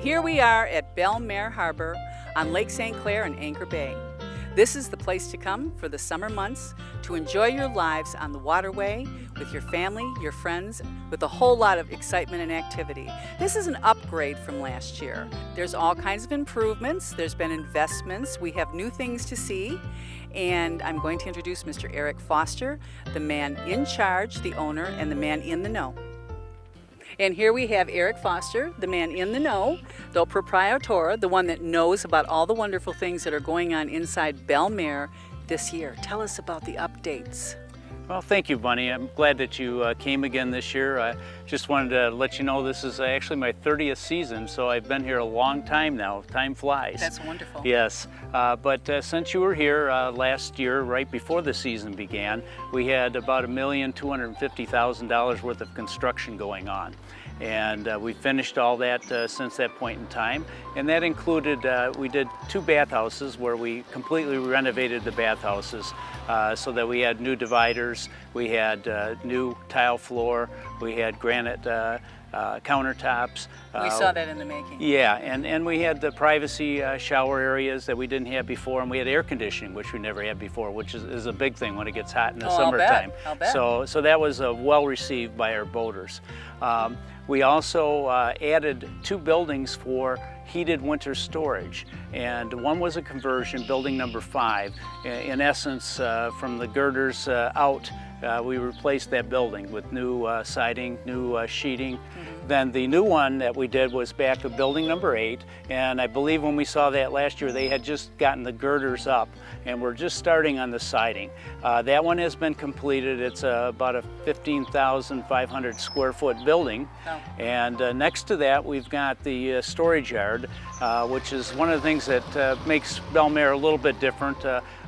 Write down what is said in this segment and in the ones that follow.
Here we are at Belle Maer Harbor on Lake St. Clair and Anchor Bay. This is the place to come for the summer months to enjoy your lives on the waterway with your family, your friends, with a whole lot of excitement and activity. This is an upgrade from last year. There's all kinds of improvements. There's been investments. We have new things to see. And I'm going to introduce Mr. Eric Foster, the man in charge, the owner, and the man in the know. And here we have Eric Foster, the man in the know, the proprietor, the one that knows about all the wonderful things that are going on inside Belle Maer this year. Tell us about the updates. Well, thank you, Bunny. I'm glad that you came again this year. I just wanted to let you know this is actually my 30th season, so I've been here a long time now. Time flies. That's wonderful. Yes, but since you were here last year, right before the season began, we had about $1,250,000 worth of construction going on. And we finished all that since that point in time. And that included, we did 2 bathhouses where we completely renovated the bathhouses so that we had new dividers, we had new tile floor, we had granite countertops. We saw that in the making. Yeah, and we had the privacy shower areas that we didn't have before, and we had air conditioning, which we never had before, which is a big thing when it gets hot in the summertime. I'll bet. So that was well received by our boaters. We also added 2 buildings for heated winter storage, and one was a conversion, building number 5. In essence, from the girders out, we replaced that building with new siding, new sheeting. Then the new one that we did was back to building number 8, and I believe when we saw that last year, they had just gotten the girders up, and we're just starting on the siding. That one has been completed. It's about a 15,500 square foot building. Oh. And next to that, we've got the storage yard, which is one of the things that makes Belle Maer a little bit different.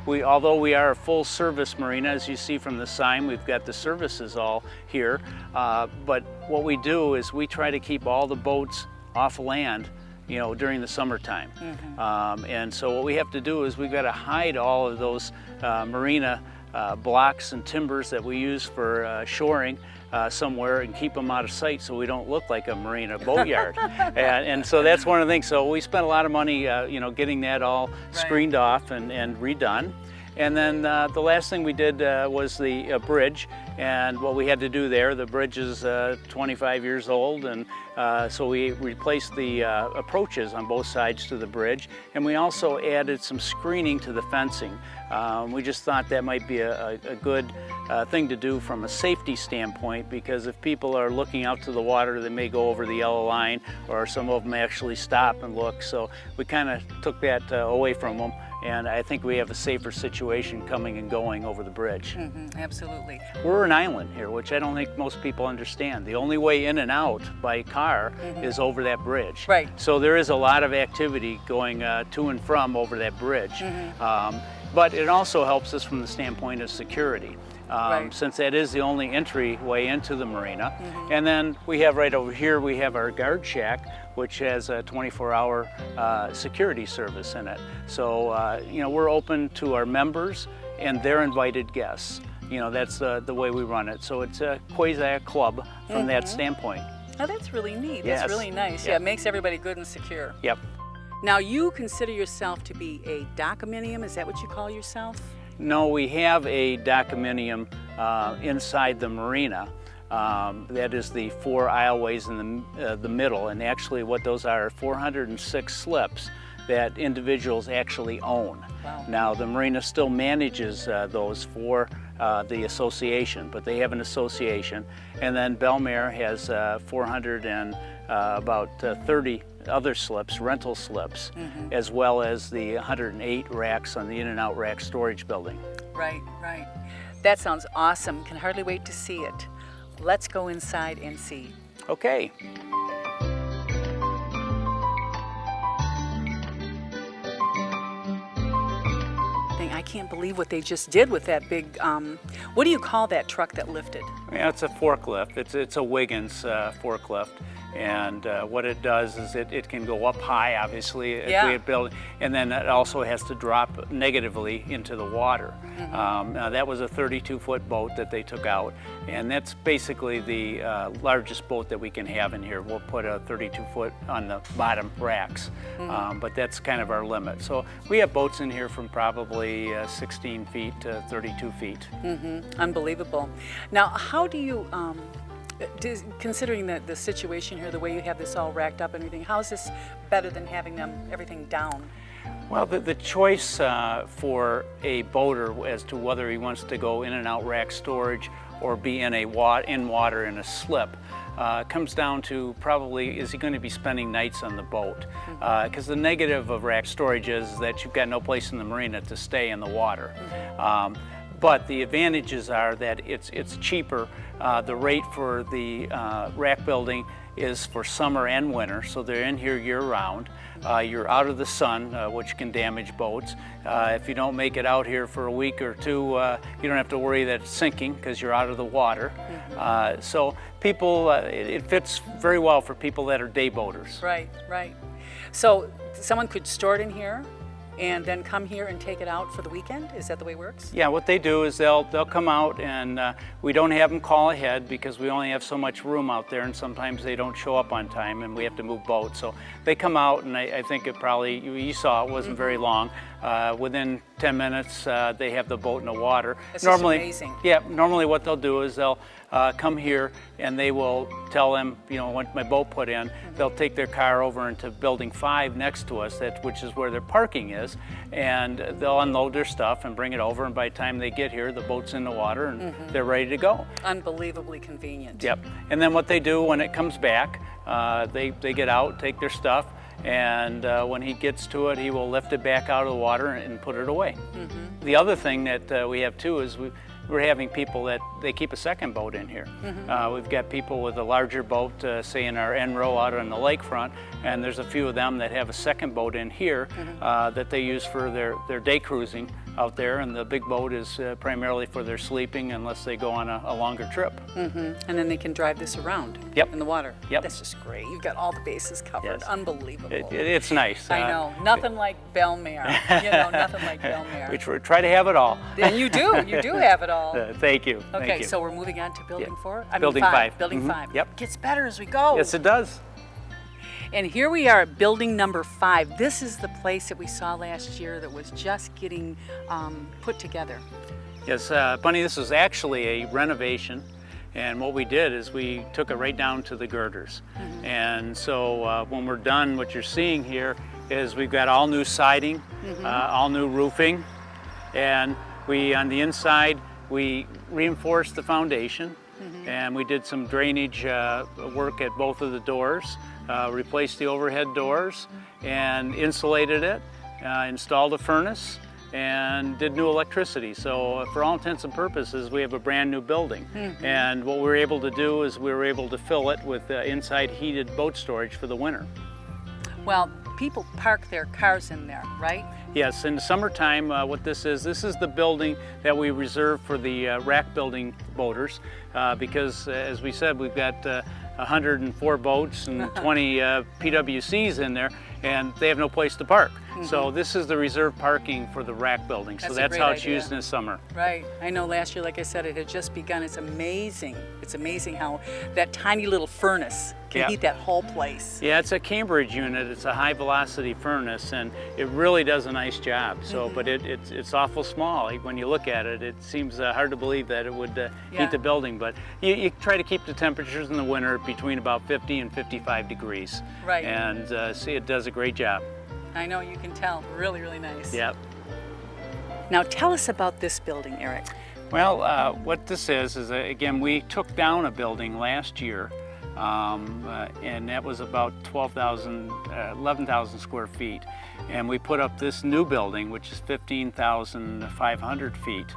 Although we are a full-service marina, as you see from the sign, we've got the services all here. But what we do is we try to keep all the boats off land, you know, during the summertime. And so what we have to do is we've got to hide all of those marina blocks and timbers that we use for shoring somewhere and keep them out of sight so we don't look like a marina boatyard. and so that's one of the things. So we spent a lot of money, you know, getting that all screened off and redone. And then the last thing we did was the bridge, and what we had to do there, the bridge is 25 years old, and so we replaced the approaches on both sides to the bridge, and we also added some screening to the fencing. We just thought that might be a good thing to do from a safety standpoint, because if people are looking out to the water, they may go over the yellow line, or some of them actually stop and look. So we kind of took that away from them, and I think we have a safer situation coming and going over the bridge. Absolutely. We're an island here, which I don't think most people understand. The only way in and out by car is over that bridge. Right. So there is a lot of activity going to and from over that bridge. But it also helps us from the standpoint of security. Since that is the only entryway into the marina. And then we have right over here, we have our guard shack, which has a 24-hour security service in it. So, you know, we're open to our members and their invited guests. You know, that's the way we run it. So it's a quasi club from that standpoint. Oh, that's really neat. Yes. That's really nice. Yeah, it makes everybody good and secure. Yep. Now, you consider yourself to be a docominium. Is that what you call yourself? No, we have a docominium inside the marina. That is the 4 aisleways in the middle, and actually what those are 406 slips that individuals actually own. Wow. Now, Now the marina still manages those for the association, but they have an association, and then Belle Maer has 430 other slips, rental slips, as well as the 108 racks on the in and out rack storage building. Right. That sounds awesome. Can hardly wait to see it. Let's go inside and see. Okay. I can't believe what they just did with that big, what do you call that truck that lifted? Yeah, it's a forklift. It's a Wiggins forklift. And what it does is it can go up high, obviously, if Yeah. we build, and then it also has to drop negatively into the water. Now that was a 32-foot boat that they took out, and that's basically the largest boat that we can have in here. We'll put a 32-foot on the bottom racks, but that's kind of our limit. So we have boats in here from probably 16 feet to 32 feet. Unbelievable. Now, how do you, considering the situation here, the way you have this all racked up and everything, how is this better than having everything down? Well, the choice for a boater as to whether he wants to go in and out rack storage or be in water in a slip comes down to probably, is he going to be spending nights on the boat? Because the negative of rack storage is that you've got no place in the marina to stay in the water. But the advantages are that it's cheaper. The rate for the rack building is for summer and winter, so they're in here year-round. You're out of the sun, which can damage boats. If you don't make it out here for a week or two, you don't have to worry that it's sinking because you're out of the water. So people, it fits very well for people that are day boaters. Right, right. So someone could store it in here and then come here and take it out for the weekend? Is that the way it works? Yeah, what they do is they'll come out, and we don't have them call ahead because we only have so much room out there, and sometimes they don't show up on time and we have to move boats. So they come out, and I think it probably, you saw it wasn't very long. Within 10 minutes, they have the boat in the water. That's normally, just amazing. Yeah, normally what they'll do is they'll come here and they will tell them, you know, when my boat put in, they'll take their car over into building 5 next to us, which is where their parking is, and they'll unload their stuff and bring it over, and by the time they get here, the boat's in the water and they're ready to go. Unbelievably convenient. Yep. And then what they do when it comes back, they get out, take their stuff, and when he gets to it, he will lift it back out of the water and put it away. The other thing that we have too is we're having people that they keep a second boat in here. We've got people with a larger boat, say in our end row out on the lakefront, and there's a few of them that have a second boat in here that they use for their day cruising out there, and the big boat is primarily for their sleeping unless they go on a longer trip. And then they can drive this around in the water. Yep. That's just great. You've got all the bases covered. Yes. Unbelievable. It's nice. I know. Nothing like Belle Maer. You know, nothing like Belle Maer. We try to have it all. And you do. You do have it all. Thank you. Okay, Thank you. so we're moving on to building 4? I mean, Building 5. Building 5. Yep. Gets better as we go. Yes, it does. And here we are at building number 5. This is the place that we saw last year that was just getting put together. Yes, Bunny, this was actually a renovation. And what we did is we took it right down to the girders. And so when we're done, what you're seeing here is we've got all new siding, all new roofing. And on the inside, we reinforced the foundation. And we did some drainage work at both of the doors, replaced the overhead doors, and insulated it, installed a furnace, and did new electricity. So for all intents and purposes, we have a brand new building. And what we were able to do is we were able to fill it with inside heated boat storage for the winter. Well, people park their cars in there, right? Yes, in the summertime, what this is the building that we reserve for the rack building boaters, because as we said, we've got 104 boats and 20 PWCs in there, and they have no place to park. So this is the reserved parking for the rack building. So that's how it's used in the summer. Right. I know last year, like I said, it had just begun. It's amazing. It's amazing how that tiny little furnace can heat that whole place. Yeah, it's a Cambridge unit. It's a high velocity furnace, and it really does a nice job. So, but it's awful small. When you look at it, it seems hard to believe that it would heat the building. But you try to keep the temperatures in the winter between about 50 and 55 degrees. Right. And see, it does a great job. I know, you can tell. Really, really nice. Yep. Now tell us about this building, Eric. Well, what this is again, we took down a building last year, and that was about 11,000 square feet. And we put up this new building, which is 15,500 feet.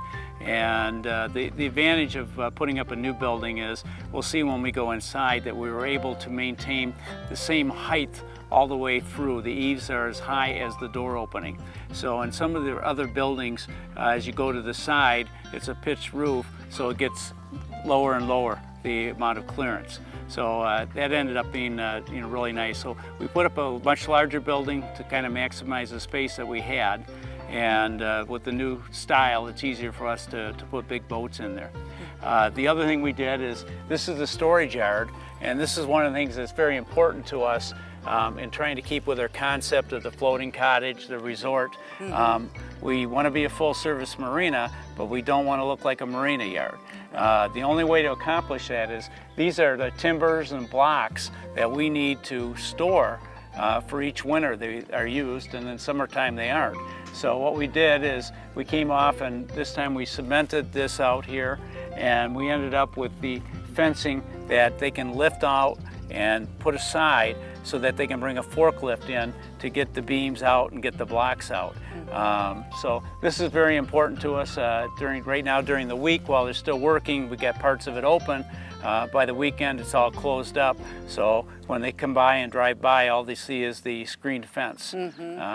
And the advantage of putting up a new building is, we'll see when we go inside, that we were able to maintain the same height all the way through. The eaves are as high as the door opening. So in some of the other buildings, as you go to the side, it's a pitched roof, so it gets lower and lower the amount of clearance. So that ended up being you know, really nice. So we put up a much larger building to kind of maximize the space that we had. And with the new style, it's easier for us to put big boats in there. The other thing we did is, this is the storage yard, and this is one of the things that's very important to us in trying to keep with our concept of the floating cottage, the resort. We want to be a full-service marina, but we don't want to look like a marina yard. The only way to accomplish that is, these are the timbers and blocks that we need to store for each winter. They are used, and then summertime they aren't. So what we did is, we came off, and this time we cemented this out here, and we ended up with the fencing that they can lift out and put aside so that they can bring a forklift in to get the beams out and get the blocks out. So this is very important to us right now during the week while they're still working. We got parts of it open. By the weekend, it's all closed up. So when they come by and drive by, all they see is the screened fence.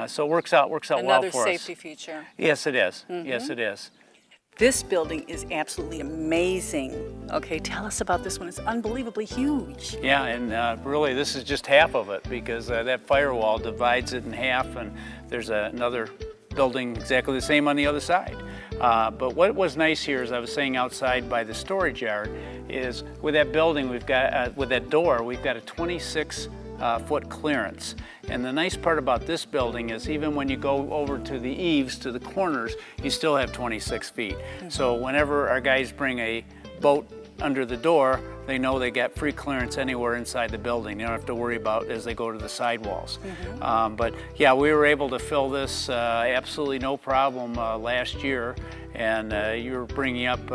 So it works out well for us. Another safety feature. Yes, it is. Yes, it is. This building is absolutely amazing. Okay, tell us about this one. It's unbelievably huge. Yeah, and really this is just half of it, because that firewall divides it in half, and there's another building exactly the same on the other side. But what was nice here, as I was saying outside by the storage yard, is with that building, we've got, with that door, we've got a 26-foot clearance. And the nice part about this building is, even when you go over to the eaves, to the corners, you still have 26 feet. So whenever our guys bring a boat under the door, they know they get free clearance anywhere inside the building. You don't have to worry about as they go to the sidewalls. But yeah, we were able to fill this absolutely no problem last year. And you were bringing up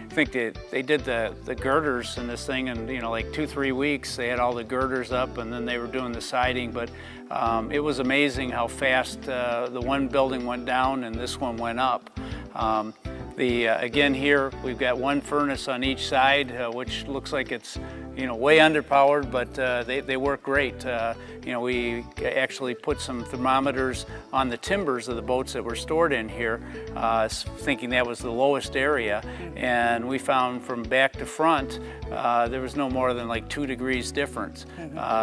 I think they did the girders in this thing in, you know, like 2-3 weeks. They had all the girders up, and then they were doing the siding. But it was amazing how fast the one building went down and this one went up. Again here, we've got one furnace on each side, which looks like it's, you know, way underpowered, but they work great. You know, we actually put some thermometers on the timbers of the boats that were stored in here, thinking that was the lowest area, and we found from back to front there was no more than like 2 degrees difference.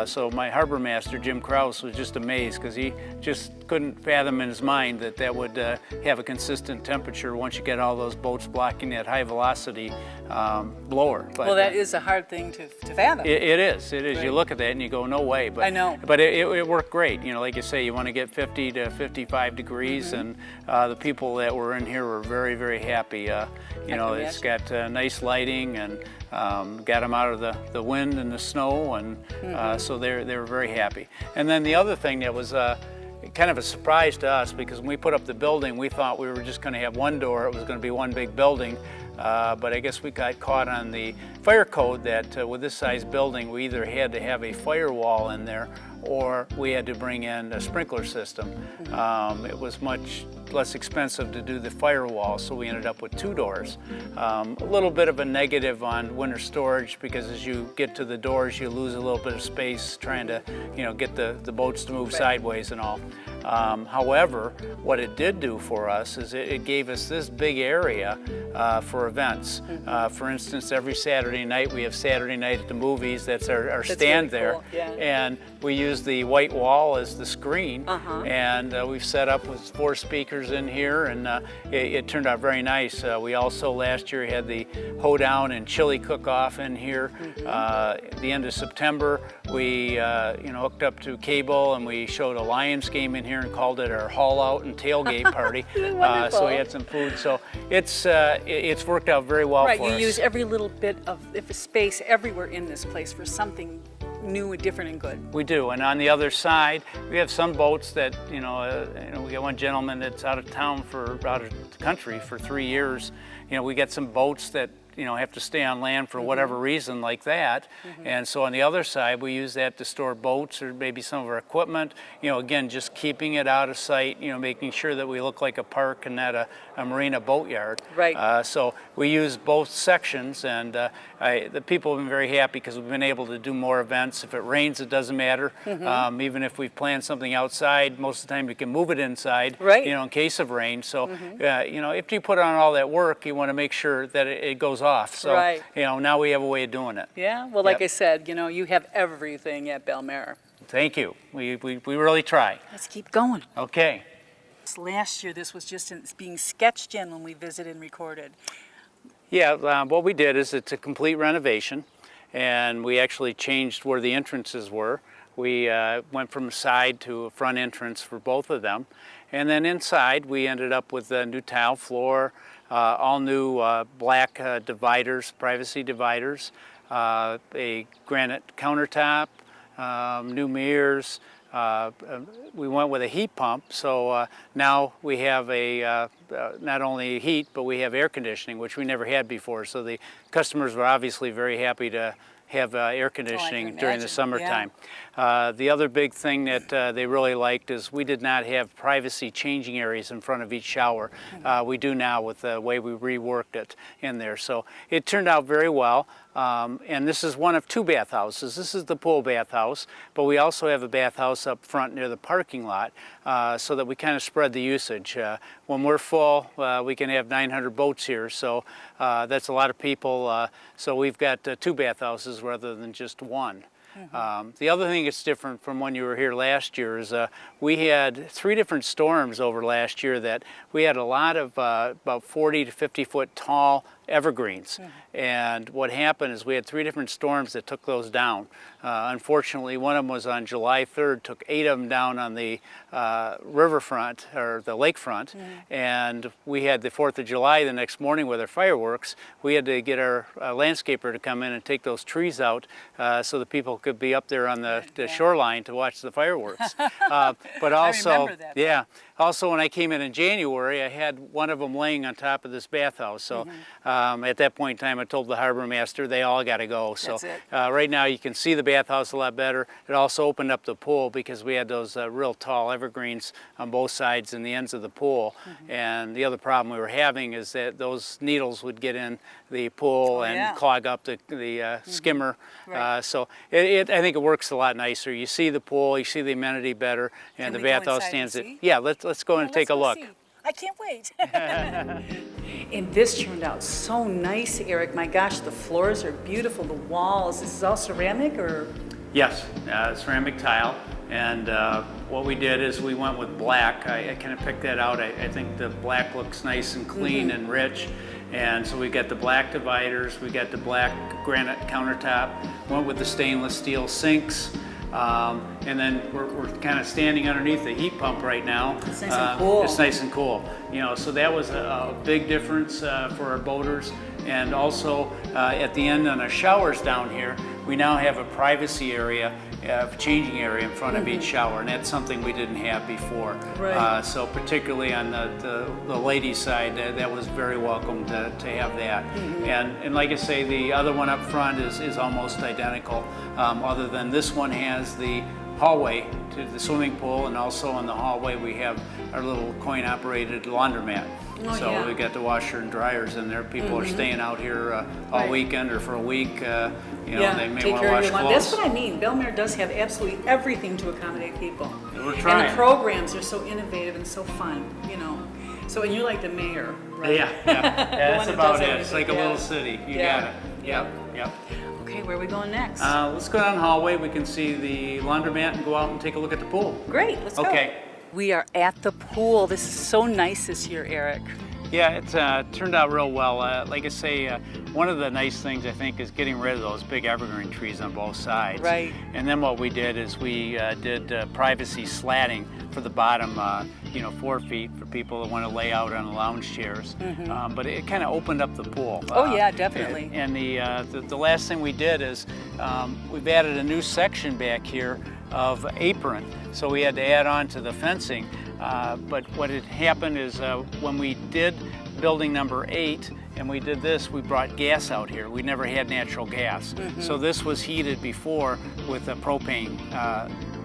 So my harbor master, Jim Krause, was just amazed, because he just couldn't fathom in his mind that that would have a consistent temperature once you get all those boats blocking that high velocity blower. But, well, that is a hard thing to fathom. It is. Right. You look at that and you go, no way. But, I know. But it worked great. You know, like you say, you want to get 50 to 55 degrees, and the people that were in here were very, very happy. You know, it's got nice lighting, and got them out of the wind and the snow, and so they were very happy. And then the other thing that was kind of a surprise to us, because when we put up the building, we thought we were just going to have one door. It was going to be one big building. But I guess we got caught on the fire code that with this size building, we either had to have a firewall in there, or we had to bring in a sprinkler system. It was much less expensive to do the firewall, so we ended up with 2 doors. A little bit of a negative on winter storage, because as you get to the doors, you lose a little bit of space trying to, you know, get the boats to move sideways and all. However, what it did do for us is it gave us this big area for events. For instance, every Saturday night, we have Saturday night at the movies. That's our stand really there. cool. Yeah. And we use the white wall as the screen. And we've set up with 4 speakers in here, and it turned out very nice. We also last year had the hoedown and chili cook-off in here. At the end of September, we you know, hooked up to cable, and we showed a Lions game in here and called it our haul out and tailgate party. So we had some food. So it's worked out very well for us. Right, you use every little bit of space everywhere in this place for something new and different and good. We do, and on the other side, we have some boats that, you know, we got one gentleman that's out of the country for 3 years. You know, we get some boats that, you know, have to stay on land for whatever reason like that. And so on the other side, we use that to store boats or maybe some of our equipment. You know, again, just keeping it out of sight, you know, making sure that we look like a park and not a marina boatyard. Right. So we use both sections, and the people have been very happy because we've been able to do more events. If it rains, it doesn't matter. Even if we've planned something outside, most of the time we can move it inside, right, you know, in case of rain. So, you know, if you put on all that work, you want to make sure that it goes off. So, Right. now we have a way of doing it. Yeah, well, like Yep. I said, you have everything at Belle Maer. Thank you. We really try. Let's keep going. Okay. Last year, this was just being sketched in when we visited and recorded. Yeah, what we did is it's a complete renovation, and we actually changed where the entrances were. We went from a side to a front entrance for both of them. And then inside, we ended up with a new tile floor, all new black dividers, privacy dividers, a granite countertop, new mirrors. We went with a heat pump, so now we have not only heat, but we have air conditioning, which we never had before. So the customers were obviously very happy to have air conditioning during the summertime. Yeah. The other big thing that they really liked is we did not have privacy changing areas in front of each shower. We do now with the way we reworked it in there. So it turned out very well. And this is one of two bathhouses. This is the pool bathhouse, but we also have a bathhouse up front near the parking lot so that we kind of spread the usage. When we're full, we can have 900 boats here, so that's a lot of people. So we've got two bathhouses rather than just one. The other thing that's different from when you were here last year is we had 3 different storms over last year that we had a lot of about 40 to 50 foot tall evergreens. And what happened is we had 3 different storms that took those down. Unfortunately, one of them was on July 3rd, took 8 of them down on the riverfront or the lakefront. And we had the 4th of July the next morning with our fireworks. We had to get our landscaper to come in and take those trees out so the people could be up there on the shoreline to watch the fireworks. But also, I remember that. Yeah. Also, when I came in January, I had one of them laying on top of this bathhouse. So at that point in time, I told the harbor master they all got to go. So right now you can see the bathhouse a lot better. It also opened up the pool because we had those real tall evergreens on both sides and the ends of the pool. And the other problem we were having is that those needles would get in the pool and clog up the skimmer. Right. So I think it works a lot nicer. You see the pool, you see the amenity better, and the bathhouse stands it. Yeah, let's go and take a look. See. I can't wait. And this turned out so nice, Eric. My gosh, the floors are beautiful. The walls. This is all ceramic, or? Yes, ceramic tile. And what we did is we went with black. I kind of picked that out. I think the black looks nice and clean and rich. And so we got the black dividers, we got the black granite countertop, went with the stainless steel sinks. And then we're kind of standing underneath the heat pump right now. It's nice and cool. It's nice and cool. So that was a big difference for our boaters. And also at the end on our showers down here, we now have a privacy area, changing area in front of each shower, and that's something we didn't have before. Right. So particularly on the ladies' side, that was very welcome to have that. And like I say, the other one up front is almost identical, other than this one has the hallway to the swimming pool, and also in the hallway we have our little coin-operated laundromat. So we got the washer and dryers in there. People are staying out here all weekend or for a week. They may want to wash clothes. That's what I mean. Belle Maer does have absolutely everything to accommodate people. We're trying. And the programs are so innovative and so fun, So, and you're like the mayor, right? Yeah, that's about it. It's like a little city. You got it. Yep. Okay, where are we going next? Let's go down the hallway. We can see the laundromat and go out and take a look at the pool. Great, let's go. Okay. We are at the pool. This is so nice this year, Eric. Yeah, it turned out real well. Like I say, one of the nice things I think is getting rid of those big evergreen trees on both sides. Right. And then what we did is we did privacy slatting for the bottom, 4 feet for people that want to lay out on the lounge chairs. But it kind of opened up the pool. Oh yeah, definitely. And the last thing we did is we've added a new section back here of apron. So we had to add on to the fencing. But what had happened is when we did building number 8 and we did this, we brought gas out here. We never had natural gas. So this was heated before with a propane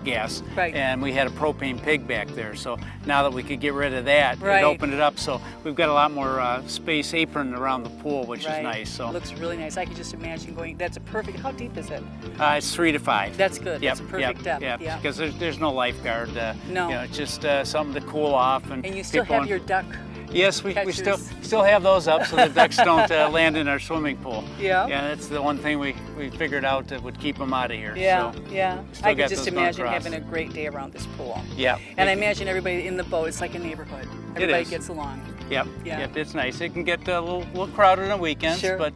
gas. Right. And we had a propane pig back there. So now that we could get rid of that, right. It opened it up. So we've got a lot more space apron around the pool, which right. is nice. So it looks really nice. I could just imagine going, that's a perfect, how deep is it? It's 3 to 5. That's good. Yep. That's a perfect depth. Yeah, because there's no lifeguard. No. It's just something to cool off. And you still have your duck. Yes, we catchers. still have those up so the ducks don't land in our swimming pool. Yeah. Yeah, that's the one thing we figured out that would keep them out of here. Yeah, So yeah. still I could got just those going imagine across. having a great day around this pool. Yeah. And I imagine everybody in the boat, it's like a neighborhood. Everybody is. gets along. Yep. Yeah. Yep. It's nice. It can get a little crowded on weekends, Sure. but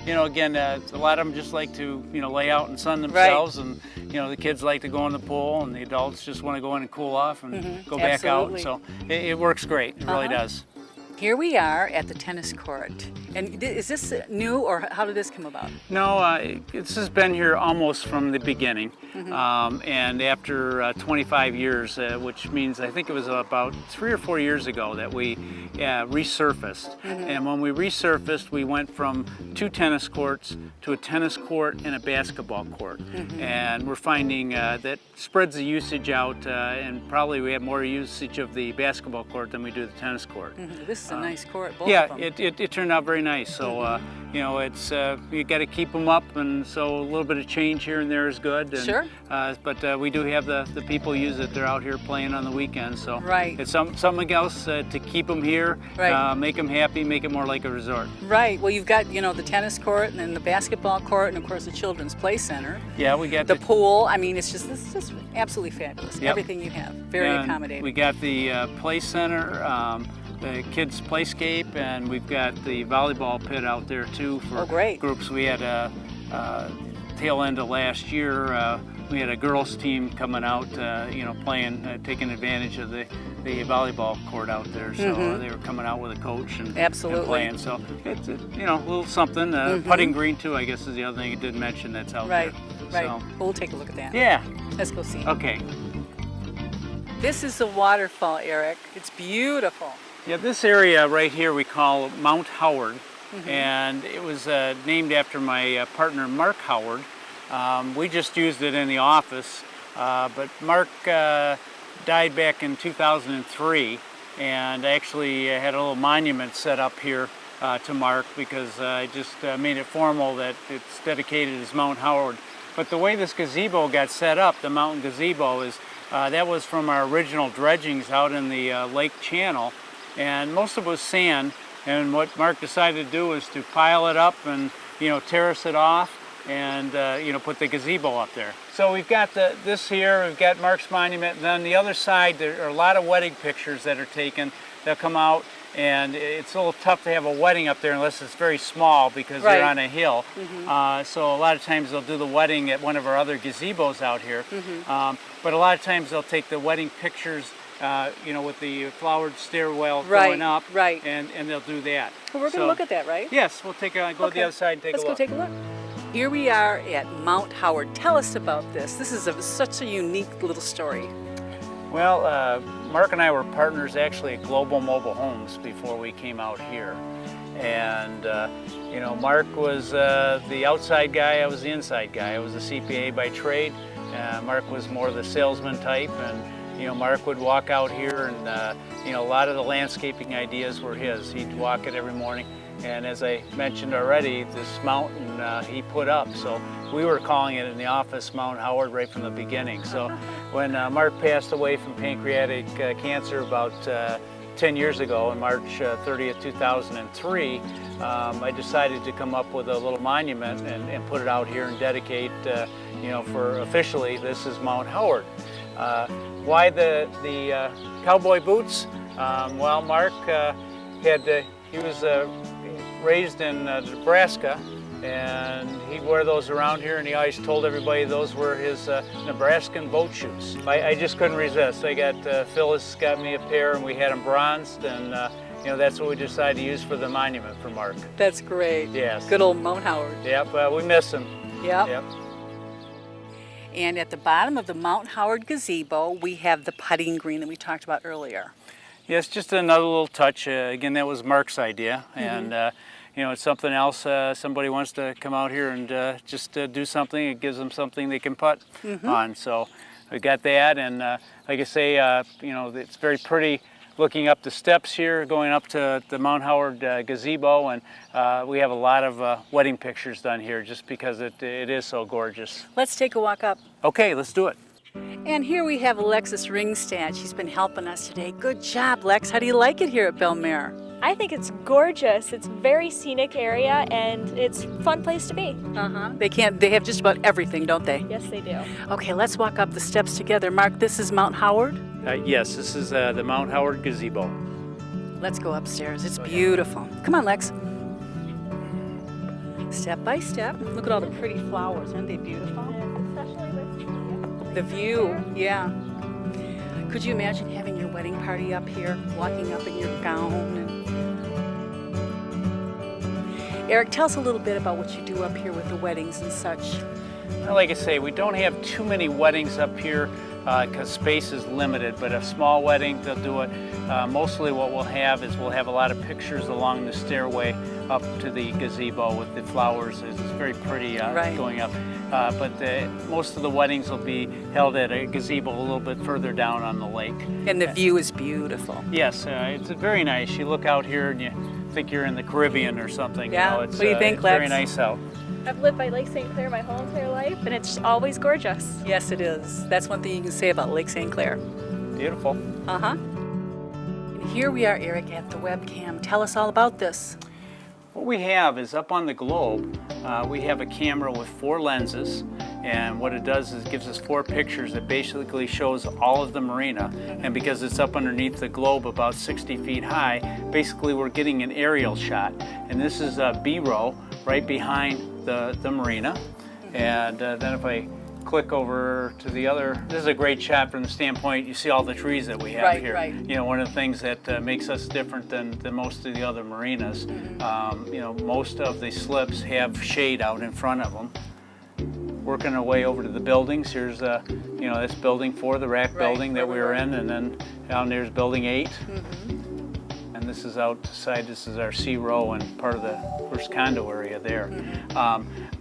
you know, again, a lot of them just like to lay out and sun themselves, and the kids like to go in the pool, and the adults just want to go in and cool off and go back Absolutely. out. So it works great. It really does. Here we are at the tennis court. And is this new, or how did this come about? No, this has been here almost from the beginning. And after 25 years, which means I think it was about 3 or 4 years ago that we resurfaced. And when we resurfaced, we went from 2 tennis courts to a tennis court and a basketball court. And we're finding that spreads the usage out, and probably we have more usage of the basketball court than we do the tennis court. This is a nice court, both Yeah, of them. it turned out very nice. So, it's you got to keep them up, and so a little bit of change here and there is good. And, Sure. But we do have the people use it. They're out here playing on the weekends. So Right. it's something else to keep them here, Right. make them happy, make it more like a resort. Right. Well, you've got, the tennis court and then the basketball court and, of course, the children's play center. Yeah, we got The pool. I mean, this is just absolutely fabulous. Yep. Everything you have. Very and accommodating. We got the play center, the kids' playscape, and we've got the volleyball pit out there too for great. groups. We had a tail end of last year. We had a girls team coming out, playing, taking advantage of the volleyball court out there. So they were coming out with a coach and Absolutely. playing. So it's a little something. Putting green too, I guess, is the other thing you did mention that's out Right. there. Right. So, Well, we'll take a look at that. yeah. Let's go see. Okay. This is the waterfall, Eric. It's beautiful. Yeah, this area right here we call Mount Howard, and it was named after my partner Mark Howard. We just used it in the office, but Mark died back in 2003, and I actually had a little monument set up here to Mark because I just made it formal that it's dedicated as Mount Howard. But the way this gazebo got set up, the mountain gazebo, is that was from our original dredgings out in the lake channel, and most of it was sand. And what Mark decided to do was to pile it up and terrace it off and put the gazebo up there. So we've got this here, we've got Mark's monument, and then the other side there are a lot of wedding pictures that are taken. They'll come out, and it's a little tough to have a wedding up there unless it's very small because Right. they're on a hill. So a lot of times they'll do the wedding at one of our other gazebos out here. But a lot of times they'll take the wedding pictures with the flowered stairwell going up, right. and they'll do that. Well, we're going to look at that, right? Yes, we'll go to the Okay. other side and take Let's a look. go take a look. Here we are at Mount Howard. Tell us about this. This is such a unique little story. Well, Mark and I were partners actually at Global Mobile Homes before we came out here. And, Mark was the outside guy, I was the inside guy. I was a CPA by trade. Mark was more the salesman type, and Mark would walk out here and a lot of the landscaping ideas were his. He'd walk it every morning. And as I mentioned already, this mountain he put up. So we were calling it in the office Mount Howard right from the beginning. So when Mark passed away from pancreatic cancer about 10 years ago, on March 30th, 2003, I decided to come up with a little monument and put it out here and dedicate, for officially, this is Mount Howard. Why the cowboy boots? Well, Mark he was raised in Nebraska, and he'd wear those around here, and he always told everybody those were his Nebraskan boat shoes. I just couldn't resist. I got Phyllis got me a pair, and we had them bronzed, and that's what we decided to use for the monument for Mark. That's great. Yes. Good old Mount Howard. Yep, we miss him. Yep. And at the bottom of the Mount Howard gazebo, we have the putting green that we talked about earlier. Yes, just another little touch. Again, that was Mark's idea, and it's something else. Somebody wants to come out here and just do something. It gives them something they can putt on. So we got that, and like I say, it's very pretty. Looking up the steps here, going up to the Mount Howard gazebo, and we have a lot of wedding pictures done here just because it is so gorgeous. Let's take a walk up. Okay, let's do it. And here we have Alexis Ringstad. She's been helping us today. Good job, Lex. How do you like it here at Belle Maer? I think it's gorgeous. It's a very scenic area and it's a fun place to be. They have just about everything, don't they? Yes, they do. Okay, let's walk up the steps together. Mark, this is Mount Howard. Yes, this is the Mount Howard gazebo. Let's go upstairs. It's beautiful. Come on, Lex. Step by step. Look at all the pretty flowers. Aren't they beautiful? Especially with The view, yeah. Could you imagine having your wedding party up here, walking up in your gown? Eric, tell us a little bit about what you do up here with the weddings and such. Well, like I say, we don't have too many weddings up here because space is limited, but a small wedding, they'll do it. Mostly what we'll have is we'll have a lot of pictures along the stairway up to the gazebo with the flowers. It's very pretty going up. But most of the weddings will be held at a gazebo a little bit further down on the lake. And the view is beautiful. Yes, it's very nice. You look out here and you think you're in the Caribbean or something. Yeah, You know, it's, what do you think, it's Lex? very nice out. I've lived by Lake St. Clair my whole entire life and it's always gorgeous. Yes, it is. That's one thing you can say about Lake St. Clair. Beautiful. And here we are, Eric, at the webcam. Tell us all about this. What we have is up on the globe, we have a camera with 4 lenses, and what it does is it gives us 4 pictures that basically shows all of the marina. And because it's up underneath the globe about 60 feet high, basically we're getting an aerial shot. And this is B-roll right behind the marina. And then if I click over to the other, this is a great shot from the standpoint, you see all the trees that we have here. Right. You know, one of the things that makes us different than most of the other marinas, you know, most of the slips have shade out in front of them. Working our way over to the buildings, here's you know, this building 4, the rack building that we were in, and then down there's building 8. And this is outside, this is our C row and part of the first condo area there.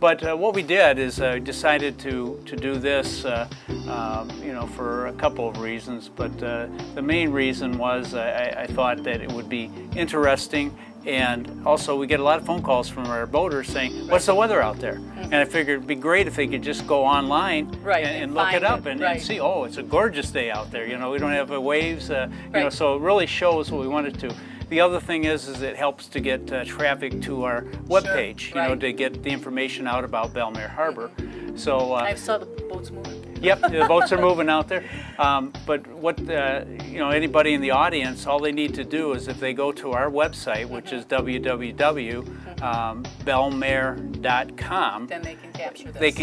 But what we did is decided to do this, you know, for a couple of reasons. But the main reason was I thought that it would be interesting, and also we get a lot of phone calls from our boaters saying, "What's the weather out there?" And I figured it'd be great if they could just go online and look it up and see, oh, it's a gorgeous day out there. You know, we don't have waves. You know, so it really shows what we wanted to. The other thing is it helps to get traffic to our webpage, you know, to get the information out about Belle Maer Harbor. So I saw the boats moving. Yep, the boats are moving out there. But what, you know, anybody in the audience, all they need to do is if they go to our website, which is www.bellemaer.com, Then they can capture this.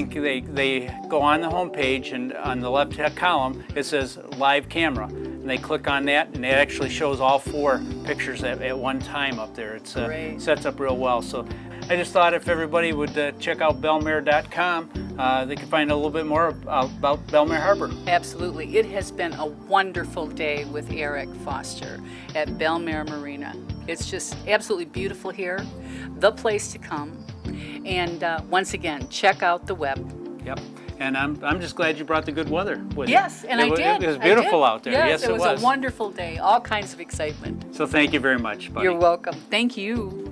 they go on the home page, and on the left column it says live camera. And they click on that, and it actually shows all 4 pictures at one time up there. It's sets up real well. So I just thought if everybody would check out bellemaer.com, they can find a little bit more about Belle Maer Harbor. Absolutely. It has been a wonderful day with Eric Foster at Belle Maer Marina. It's just absolutely beautiful here, the place to come. And once again, check out the web. Yep. And I'm just glad you brought the good weather with you. Yes, and I did. It was beautiful out there. Yes, Yes, it was a wonderful day. All kinds of excitement. So thank you very much, buddy. You're welcome. Thank you.